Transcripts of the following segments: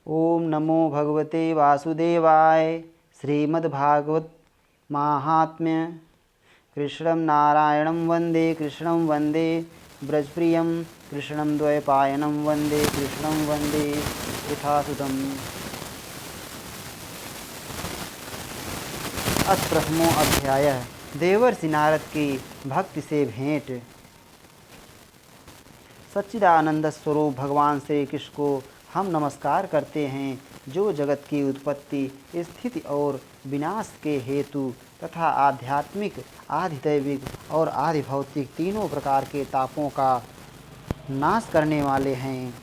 ओम नमो भगवते वासुदेवाय। श्रीमद्भागवत महात्म्य। कृष्णं नारायणं वन्दे कृष्णं वन्दे ब्रजप्रियं कृष्णं द्वैपायनं वन्दे कृष्णं वन्दे यथासुतम्। अथ प्रथमो अध्यायः। देवर्षि नारद की भक्ति से भेंट। सच्चिदानंद स्वरूप भगवान श्री कृष्ण को हम नमस्कार करते हैं, जो जगत की उत्पत्ति, स्थिति और विनाश के हेतु तथा आध्यात्मिक, आधिदैविक और आधिभौतिक तीनों प्रकार के तापों का नाश करने वाले हैं।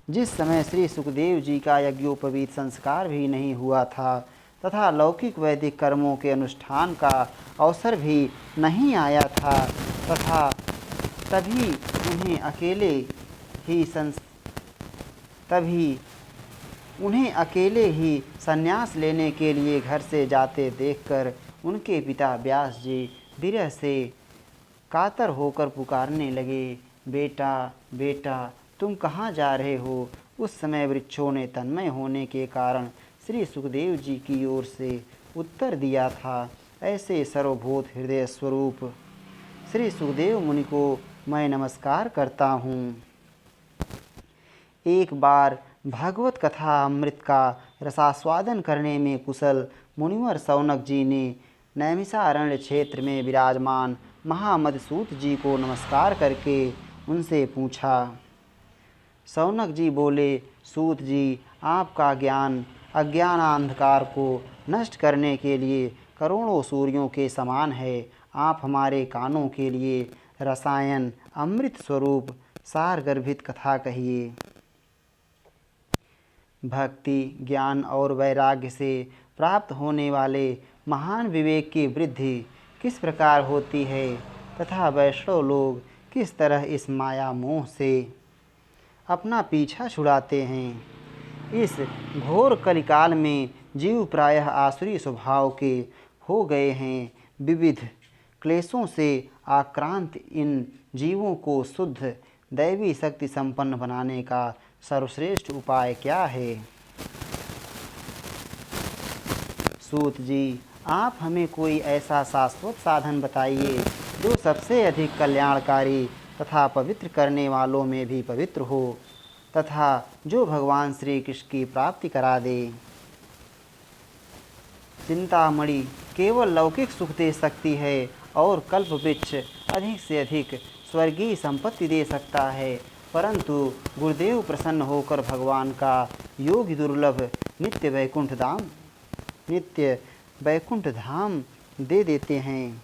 जिस समय श्री सुखदेव जी का यज्ञोपवीत संस्कार भी नहीं हुआ था तथा लौकिक वैदिक कर्मों के अनुष्ठान का अवसर भी नहीं आया था तथा तभी उन्हें अकेले ही संन्यास लेने के लिए घर से जाते देखकर उनके पिता व्यास जी विरह से कातर होकर पुकारने लगे, बेटा बेटा तुम कहाँ जा रहे हो। उस समय वृक्षों ने तन्मय होने के कारण श्री सुखदेव जी की ओर से उत्तर दिया था, ऐसे सर्वभूत हृदय स्वरूप श्री सुखदेव मुनि को मैं नमस्कार करता हूँ। एक बार भागवत कथा अमृत का रसास्वादन करने में कुशल मुनिवर शौनक जी ने नैमिषारण्य क्षेत्र में विराजमान महामदसूत जी को नमस्कार करके उनसे पूछा। शौनक जी बोले, सूत जी, आपका ज्ञान अज्ञानांधकार को नष्ट करने के लिए करोड़ों सूर्यों के समान है। आप हमारे कानों के लिए रसायन अमृत स्वरूप सारगर्भित कथा कहिए। भक्ति, ज्ञान और वैराग्य से प्राप्त होने वाले महान विवेक की वृद्धि किस प्रकार होती है तथा वैष्णव लोग किस तरह इस माया मोह से अपना पीछा छुड़ाते हैं। इस घोर कलिकाल में जीव प्रायः आसुरी स्वभाव के हो गए हैं। विविध क्लेशों से आक्रांत इन जीवों को शुद्ध दैवी शक्ति संपन्न बनाने का सर्वश्रेष्ठ उपाय क्या है। सूत जी, आप हमें कोई ऐसा शाश्वत साधन बताइए जो सबसे अधिक कल्याणकारी तथा पवित्र करने वालों में भी पवित्र हो तथा जो भगवान श्री कृष्ण की प्राप्ति करा दे। चिंतामणि केवल लौकिक सुख दे सकती है और कल्पवृक्ष अधिक से अधिक स्वर्गीय संपत्ति दे सकता है, परंतु गुरुदेव प्रसन्न होकर भगवान का योग दुर्लभ नित्य वैकुंठ धाम दे देते हैं।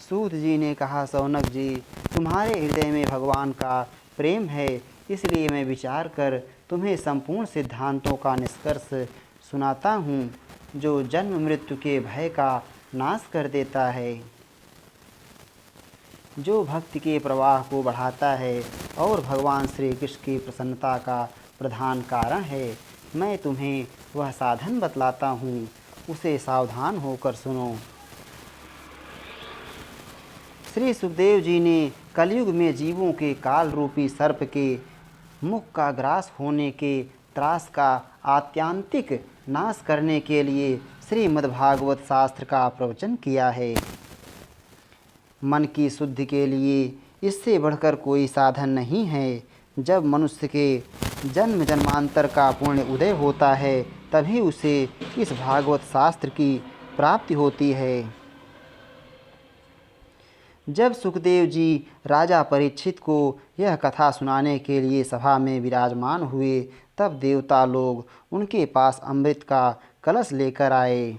सूत जी ने कहा, शौनक जी, तुम्हारे हृदय में भगवान का प्रेम है, इसलिए मैं विचार कर तुम्हें संपूर्ण सिद्धांतों का निष्कर्ष सुनाता हूँ, जो जन्म मृत्यु के भय का नाश कर देता है, जो भक्ति के प्रवाह को बढ़ाता है और भगवान श्री कृष्ण की प्रसन्नता का प्रधान कारण है। मैं तुम्हें वह साधन बतलाता हूँ, उसे सावधान होकर सुनो। श्री सुखदेव जी ने कलयुग में जीवों के काल रूपी सर्प के मुख का ग्रास होने के त्रास का आत्यांतिक नाश करने के लिए श्रीमद्भागवत शास्त्र का प्रवचन किया है। मन की शुद्धि के लिए इससे बढ़कर कोई साधन नहीं है। जब मनुष्य के जन्म जन्मांतर का पुण्य उदय होता है, तभी उसे इस भागवत शास्त्र की प्राप्ति होती है। जब सुखदेव जी राजा परीक्षित को यह कथा सुनाने के लिए सभा में विराजमान हुए, तब देवता लोग उनके पास अमृत का कलश लेकर आए।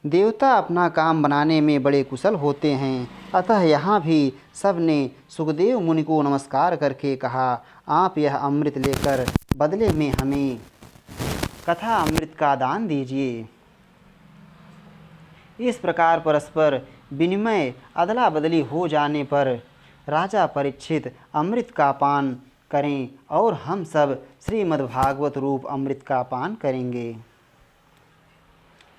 देवता अपना काम बनाने में बड़े कुशल होते हैं, अतः यहाँ भी सब ने सुखदेव मुनि को नमस्कार करके कहा, आप यह अमृत लेकर बदले में हमें कथा अमृत का दान दीजिए। इस प्रकार परस्पर विनिमय अदला बदली हो जाने पर राजा परीक्षित अमृत का पान करें और हम सब श्रीमद्भागवत रूप अमृत का पान करेंगे।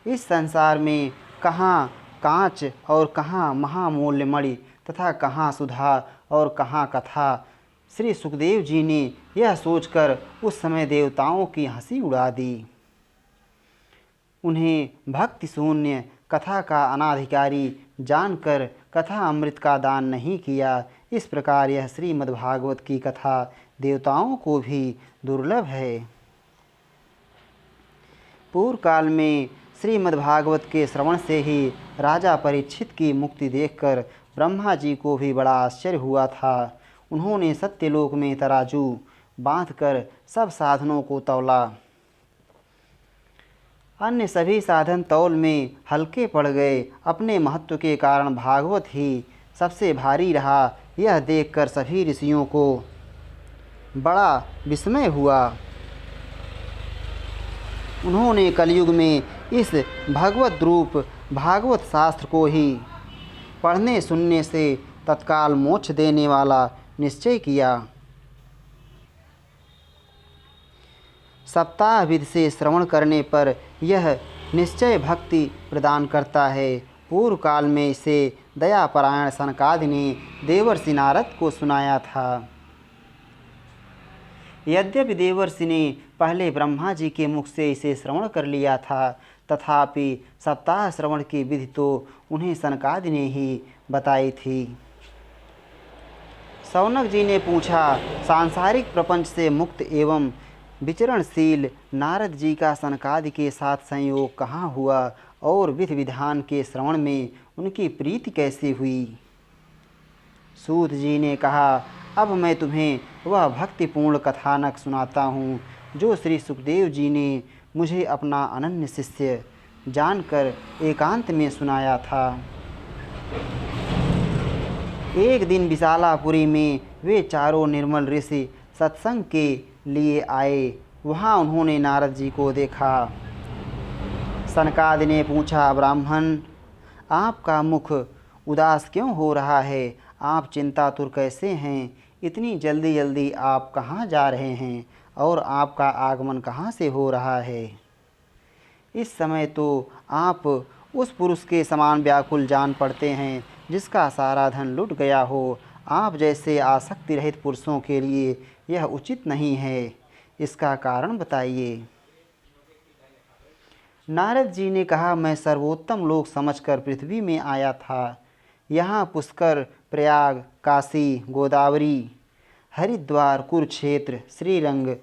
इस संसार में कहाँ कांच और कहाँ महामूल्य मणि तथा कहाँ सुधा और कहाँ कथा श्री सुखदेव जी ने यह सोचकर उस समय देवताओं की हंसी उड़ा दी। उन्हें भक्ति शून्य कथा का अनाधिकारी जानकर कथा अमृत का दान नहीं किया। इस प्रकार यह श्रीमद्भागवत की कथा देवताओं को भी दुर्लभ है। पूर्व काल में श्रीमद्भागवत के श्रवण से ही राजा परीक्षित की मुक्ति देखकर ब्रह्मा जी को भी बड़ा आश्चर्य हुआ था। उन्होंने सत्यलोक में तराजू बांधकर सब साधनों को तौला। अन्य सभी साधन तौल में हल्के पड़ गए। अपने महत्व के कारण भागवत ही सबसे भारी रहा। यह देखकर सभी ऋषियों को बड़ा विस्मय हुआ। उन्होंने कलयुग में इस भगवत रूप भागवत शास्त्र को ही पढ़ने सुनने से तत्काल मोक्ष देने वाला निश्चय किया। सप्ताह विधि से श्रवण करने पर यह निश्चय भक्ति प्रदान करता है। पूर्व काल में इसे दयापरायण सनकादि ने देवर्षि नारद को सुनाया था। यद्यपि देवर्षि ने पहले ब्रह्मा जी के मुख से इसे श्रवण कर लिया था, तथापि सप्ताह श्रवण की विधि तो उन्हें सनकादि ने ही बताई थी। शौनक जी ने पूछा, सांसारिक प्रपंच से मुक्त एवं विचरणशील नारद जी का सनकादि के साथ संयोग कहाँ हुआ और विधि विधान के श्रवण में उनकी प्रीति कैसे हुई? सूत जी ने कहा, अब मैं तुम्हें वह भक्तिपूर्ण कथानक सुनाता हूँ जो श्री सुखदेव जी ने मुझे अपना अनन्य शिष्य जानकर एकांत में सुनाया था। एक दिन विशालापुरी में वे चारों निर्मल ऋषि सत्संग के लिए आए। वहाँ उन्होंने नारद जी को देखा। सनकादि ने पूछा, ब्राह्मण, आपका मुख उदास क्यों हो रहा है? आप चिंतातुर कैसे हैं? इतनी जल्दी जल्दी आप कहाँ जा रहे हैं और आपका आगमन कहाँ से हो रहा है? इस समय तो आप उस पुरुष के समान व्याकुल जान पड़ते हैं जिसका सारा धन लुट गया हो। आप जैसे आसक्ति रहित पुरुषों के लिए यह उचित नहीं है। इसका कारण बताइए। नारद जी ने कहा, मैं सर्वोत्तम लोक समझकर पृथ्वी में आया था। यहाँ पुष्कर, प्रयाग, काशी, गोदावरी, हरिद्वार, कुरुक्षेत्र, श्रीरंग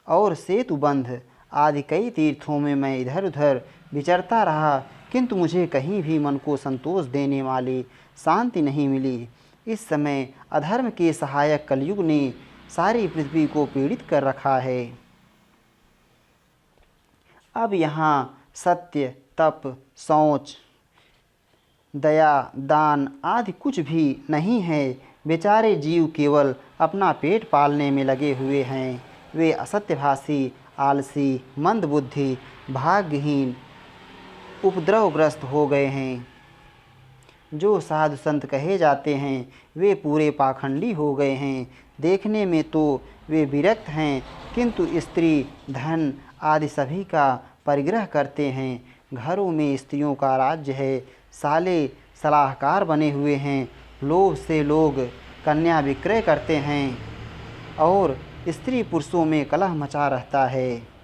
और सेतुबंध आदि कई तीर्थों में मैं इधर उधर विचरता रहा, किंतु मुझे कहीं भी मन को संतोष देने वाली शांति नहीं मिली। इस समय अधर्म के सहायक कलयुग ने सारी पृथ्वी को पीड़ित कर रखा है। अब यहाँ सत्य, तप, शौच, दया, दान आदि कुछ भी नहीं है। बेचारे जीव केवल अपना पेट पालने में लगे हुए हैं। वे असत्यभाषी, आलसी, मंदबुद्धि, भाग्यहीन, उपद्रवग्रस्त हो गए हैं। जो साधु संत कहे जाते हैं वे पूरे पाखंडी हो गए हैं। देखने में तो वे विरक्त हैं, किंतु स्त्री, धन आदि सभी का परिग्रह करते हैं। घरों में स्त्रियों का राज्य है। साले सलाहकार बने हुए हैं। लोभ से लोग कन्या विक्रय करते हैं और स्त्री पुरुषों में कलह मचा रहता है।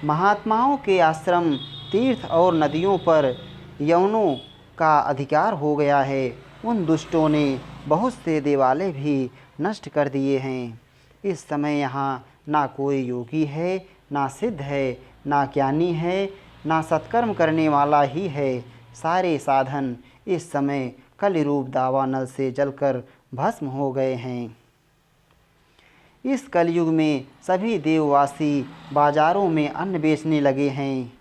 महात्माओं के आश्रम, तीर्थ और नदियों पर यवनों का अधिकार हो गया है। उन दुष्टों ने बहुत से देवालय भी नष्ट कर दिए हैं। इस समय यहाँ ना कोई योगी है, ना सिद्ध है, ना ज्ञानी है, ना सत्कर्म करने वाला ही है। सारे साधन इस समय कलिरूप दावानल से जलकर भस्म हो गए हैं। इस कलयुग में सभी देववासी बाजारों में अन्न बेचने लगे हैं।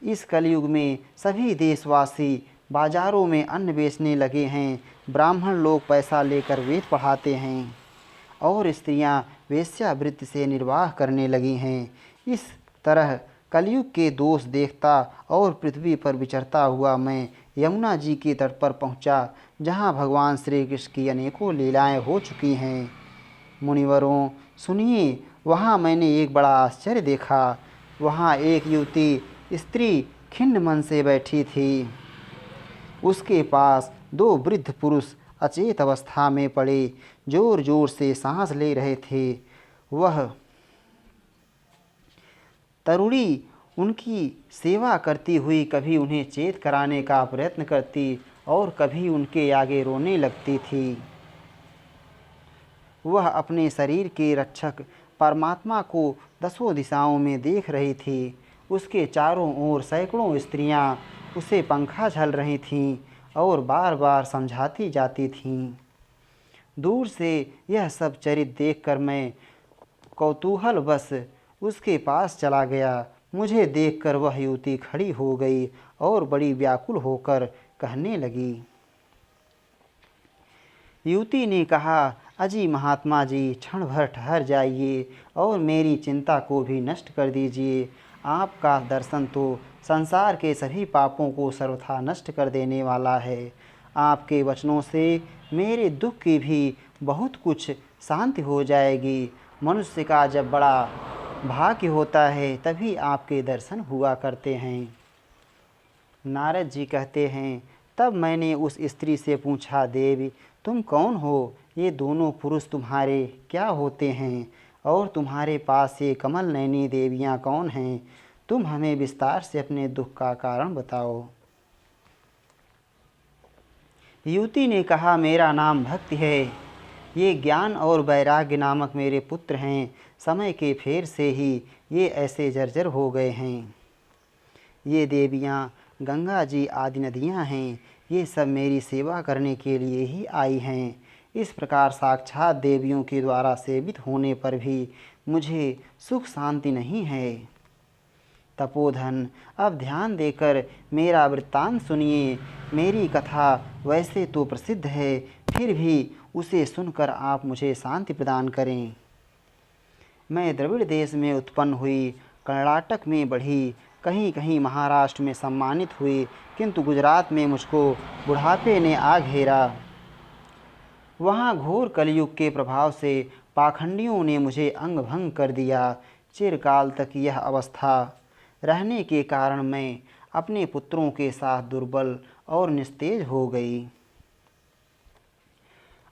इस कलयुग में सभी देशवासी बाजारों में अन्न बेचने लगे हैं। ब्राह्मण लोग पैसा लेकर वेद पढ़ाते हैं और स्त्रियां वेश्यावृत्ति से निर्वाह करने लगी हैं। इस तरह कलयुग के दोष देखता और पृथ्वी पर विचरता हुआ मैं यमुना जी के तट पर पहुंचा, जहां भगवान श्री कृष्ण की अनेकों लीलाएं हो चुकी हैं। मुनिवरों, सुनिए, वहाँ मैंने एक बड़ा आश्चर्य देखा। वहाँ एक युवती स्त्री खिन्न मन से बैठी थी। उसके पास दो वृद्ध पुरुष अचेत अवस्था में पड़े जोर जोर से सांस ले रहे थे। वह तरुणी उनकी सेवा करती हुई कभी उन्हें चेत कराने का प्रयत्न करती और कभी उनके आगे रोने लगती थी। वह अपने शरीर के रक्षक परमात्मा को दसों दिशाओं में देख रही थी। उसके चारों ओर सैकड़ों स्त्रियां उसे पंखा झल रही थीं और बार बार समझाती जाती थीं। दूर से यह सब चरित देखकर मैं कौतूहलवश उसके पास चला गया। मुझे देखकर वह युवती खड़ी हो गई और बड़ी व्याकुल होकर कहने लगी। युवती ने कहा, अजी महात्मा जी, क्षण भर ठहर जाइए और मेरी चिंता को भी नष्ट कर दीजिए। आपका दर्शन तो संसार के सभी पापों को सर्वथा नष्ट कर देने वाला है। आपके वचनों से मेरे दुख की भी बहुत कुछ शांति हो जाएगी। मनुष्य का जब बड़ा भाग्य होता है तभी आपके दर्शन हुआ करते हैं। नारद जी कहते हैं, तब मैंने उस स्त्री से पूछा, देवी तुम कौन हो? ये दोनों पुरुष तुम्हारे क्या होते हैं और तुम्हारे पास ये कमल नयनी देवियाँ कौन हैं? तुम हमें विस्तार से अपने दुख का कारण बताओ। युवती ने कहा, मेरा नाम भक्ति है। ये ज्ञान और वैराग्य नामक मेरे पुत्र हैं। समय के फेर से ही ये ऐसे जर्जर हो गए हैं। ये देवियाँ गंगा जी आदि नदियाँ हैं। ये सब मेरी सेवा करने के लिए ही आई हैं। इस प्रकार साक्षात देवियों के द्वारा सेवित होने पर भी मुझे सुख शांति नहीं है। तपोधन, अब ध्यान देकर मेरा वृत्तांत सुनिए। मेरी कथा वैसे तो प्रसिद्ध है, फिर भी उसे सुनकर आप मुझे शांति प्रदान करें। मैं द्रविड़ देश में उत्पन्न हुई, कर्नाटक में बढ़ी, कहीं कहीं महाराष्ट्र में सम्मानित हुई, किंतु गुजरात में मुझको बुढ़ापे ने आ घेरा। वहाँ घोर कलयुग के प्रभाव से पाखंडियों ने मुझे अंग भंग कर दिया। चिरकाल तक यह अवस्था रहने के कारण मैं अपने पुत्रों के साथ दुर्बल और निस्तेज हो गई।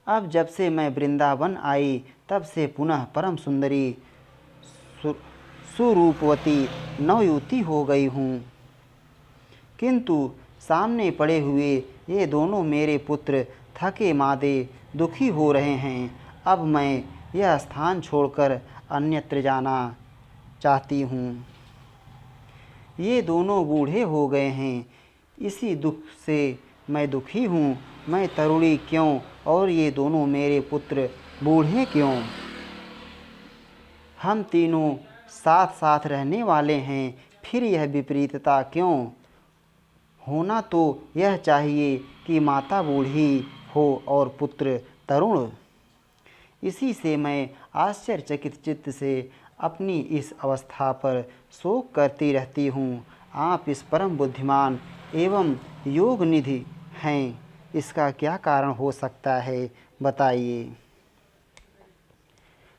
अब जब से मैं वृंदावन आई तब से पुनः परम सुंदरी सुरूपवती नवयुवती हो गई हूँ। किंतु सामने पड़े हुए ये दोनों मेरे पुत्र थके मादे दुखी हो रहे हैं। अब मैं यह स्थान छोड़कर अन्यत्र जाना चाहती हूँ। ये दोनों बूढ़े हो गए हैं, इसी दुख से मैं दुखी हूँ। मैं तरुणी क्यों और ये दोनों मेरे पुत्र बूढ़े क्यों? हम तीनों साथ साथ रहने वाले हैं, फिर यह विपरीतता क्यों? होना तो यह चाहिए कि माता बूढ़ी हो और पुत्र तरुण। इसी से मैं आश्चर्यचकित चित्त से अपनी इस अवस्था पर शोक करती रहती हूँ। आप इस परम बुद्धिमान एवं योग निधि हैं, इसका क्या कारण हो सकता है, बताइए।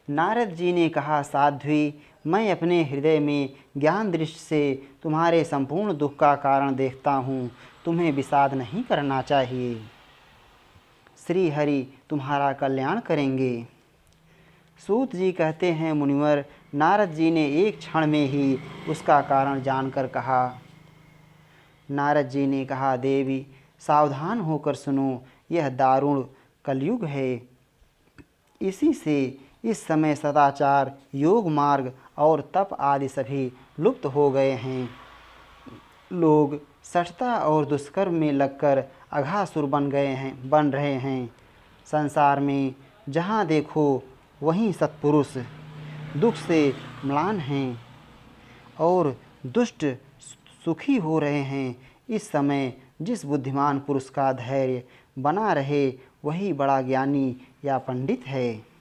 नारद जी ने कहा, साध्वी, मैं अपने हृदय में ज्ञान दृष्टि से तुम्हारे संपूर्ण दुख का कारण देखता हूँ। तुम्हें विषाद नहीं करना चाहिए। श्री हरि तुम्हारा कल्याण करेंगे। सूत जी कहते हैं, मुनिवर, नारद जी ने एक क्षण में ही उसका कारण जानकर कहा। नारद जी ने कहा, देवी सावधान होकर सुनो, यह दारुण कलयुग है। इसी से इस समय सदाचार, योग मार्ग और तप आदि सभी लुप्त हो गए हैं। लोग सठता और दुष्कर्म में लगकर अघासुर बन रहे हैं। संसार में जहाँ देखो वहीं सत्पुरुष दुख से म्लान हैं और दुष्ट सुखी हो रहे हैं। इस समय जिस बुद्धिमान पुरुष का धैर्य बना रहे वही बड़ा ज्ञानी या पंडित है।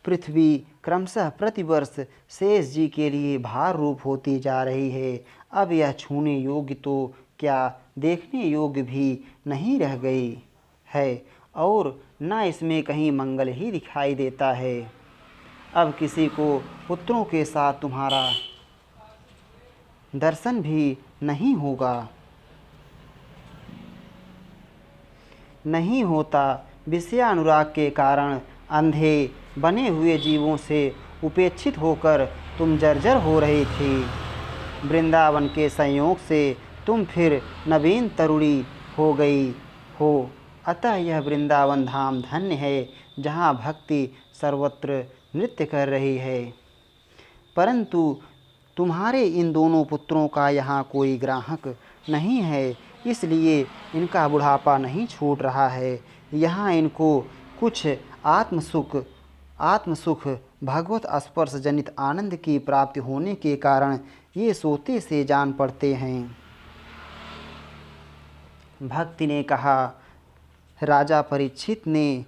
पृथ्वी क्रमशः प्रतिवर्ष शेष जी के लिए भार रूप होती जा रही है। अब यह छूने योग्य तो क्या देखने योग्य भी नहीं रह गई है और न इसमें कहीं मंगल ही दिखाई देता है। अब किसी को पुत्रों के साथ तुम्हारा दर्शन भी नहीं होगा। नहीं होता। विषयानुराग के कारण अंधे बने हुए जीवों से उपेक्षित होकर तुम जर्जर हो रही थी। वृंदावन के संयोग से तुम फिर नवीन तरुणी हो गई हो। अतः यह वृंदावन धाम धन्य है, जहाँ भक्ति सर्वत्र नृत्य कर रही है। परंतु तुम्हारे इन दोनों पुत्रों का यहाँ कोई ग्राहक नहीं है, इसलिए इनका बुढ़ापा नहीं छूट रहा है। यहाँ इनको कुछ आत्मसुख भगवत स्पर्श जनित आनंद की प्राप्ति होने के कारण ये सोते से जान पड़ते हैं। भक्ति ने कहा, राजा परीक्षित ने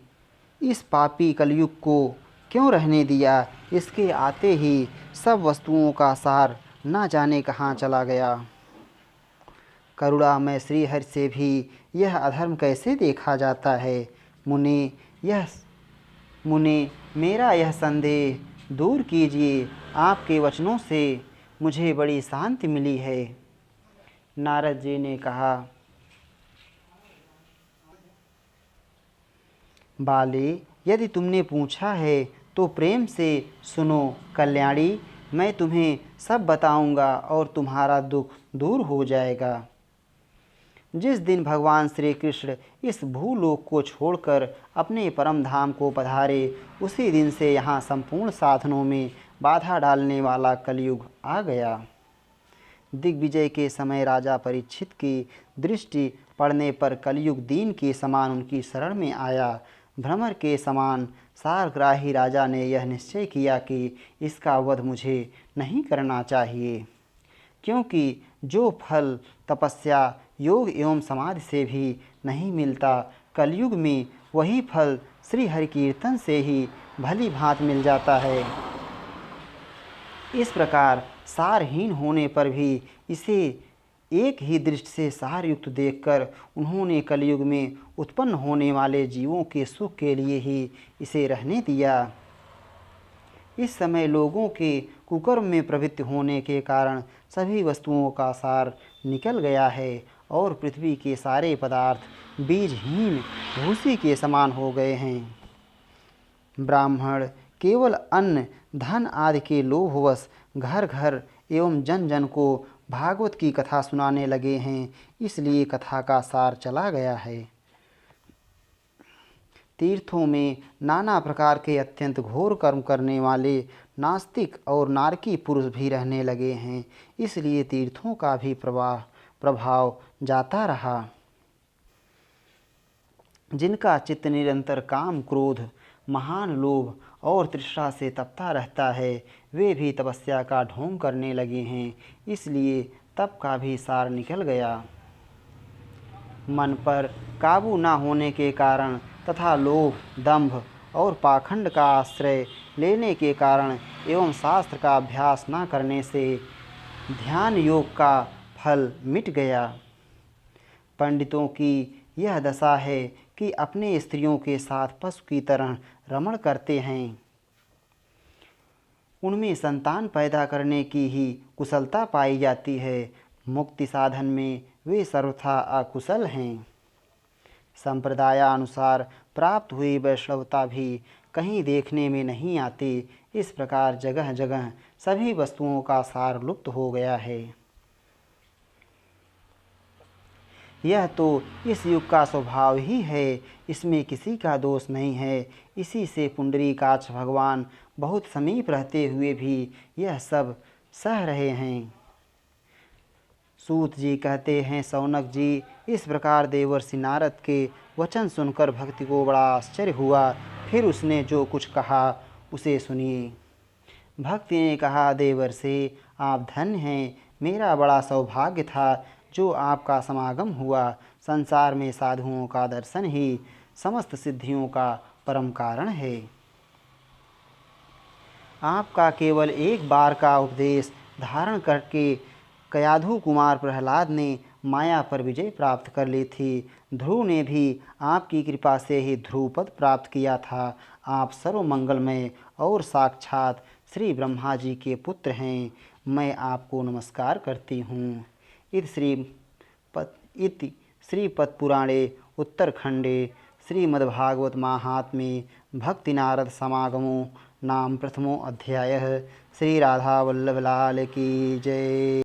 इस पापी कलयुग को क्यों रहने दिया? इसके आते ही सब वस्तुओं का सार न जाने कहाँ चला गया। करुणामय श्रीहरि से भी यह अधर्म कैसे देखा जाता है? मुने मेरा यह संदेह दूर कीजिए। आपके वचनों से मुझे बड़ी शांति मिली है। नारद जी ने कहा, बाले, यदि तुमने पूछा है तो प्रेम से सुनो। कल्याणी, मैं तुम्हें सब बताऊंगा और तुम्हारा दुख दूर हो जाएगा। जिस दिन भगवान श्री कृष्ण इस भूलोक को छोड़कर अपने परम धाम को पधारे, उसी दिन से यहाँ संपूर्ण साधनों में बाधा डालने वाला कलयुग आ गया। दिग्विजय के समय राजा परीक्षित की दृष्टि पड़ने पर कलयुग दीन के समान उनकी शरण में आया। भ्रमर के समान सारग्राही राजा ने यह निश्चय किया कि इसका वध मुझे नहीं करना चाहिए, क्योंकि जो फल तपस्या, योग एवं समाधि से भी नहीं मिलता, कलयुग में वही फल श्री हरि कीर्तन से ही भली भांति मिल जाता है। इस प्रकार सारहीन होने पर भी इसे एक ही दृष्टि से सारयुक्त देखकर उन्होंने कलयुग में उत्पन्न होने वाले जीवों के सुख के लिए ही इसे रहने दिया। इस समय लोगों के कुकर्म में प्रवृत्ति होने के कारण सभी वस्तुओं का सार निकल गया है और पृथ्वी के सारे पदार्थ बीजहीन भूसी के समान हो गए हैं। ब्राह्मण केवल अन्न, धन आदि के लोभवश घर घर एवं जन जन को भागवत की कथा सुनाने लगे हैं, इसलिए कथा का सार चला गया है। तीर्थों में नाना प्रकार के अत्यंत घोर कर्म करने वाले नास्तिक और नारकी पुरुष भी रहने लगे हैं, इसलिए तीर्थों का भी प्रभाव जाता रहा। जिनका चित्त निरंतर काम, क्रोध, महान लोभ और तृष्णा से तपता रहता है, वे भी तपस्या का ढोंग करने लगे हैं, इसलिए तप का भी सार निकल गया। मन पर काबू न होने के कारण तथा लोभ, दंभ और पाखंड का आश्रय लेने के कारण एवं शास्त्र का अभ्यास न करने से ध्यान योग का फल मिट गया। पंडितों की यह दशा है कि अपने स्त्रियों के साथ पशु की तरह रमण करते हैं। उनमें संतान पैदा करने की ही कुशलता पाई जाती है। मुक्ति साधन में वे सर्वथा अकुशल हैं। संप्रदायानुसार प्राप्त हुई वैष्णवता भी कहीं देखने में नहीं आती। इस प्रकार जगह जगह सभी वस्तुओं का सार लुप्त हो गया है। यह तो इस युग का स्वभाव ही है, इसमें किसी का दोष नहीं है। इसी से पुंडरीकाक्ष भगवान बहुत समीप रहते हुए भी यह सब सह रहे हैं। सूत जी कहते हैं, शौनक जी, इस प्रकार देवर्षि नारद के वचन सुनकर भक्ति को बड़ा आश्चर्य हुआ। फिर उसने जो कुछ कहा उसे सुनिए। भक्ति ने कहा, देवर्षि, आप धन्य हैं। मेरा बड़ा सौभाग्य था जो आपका समागम हुआ। संसार में साधुओं का दर्शन ही समस्त सिद्धियों का परम कारण है। आपका केवल एक बार का उपदेश धारण करके कयाधु कुमार प्रहलाद ने माया पर विजय प्राप्त कर ली थी। ध्रुव ने भी आपकी कृपा से ही ध्रुव पद प्राप्त किया था। आप सर्वमंगलमय और साक्षात श्री ब्रह्मा जी के पुत्र हैं। मैं आपको नमस्कार करती हूँ। इति श्रीपद्पुराणे उत्तरखंडे श्रीमद्भागवत माहात्म्ये भक्तिनारद समागमो नाम प्रथमो अध्यायः। श्री राधा वल्लभ लाल की जय।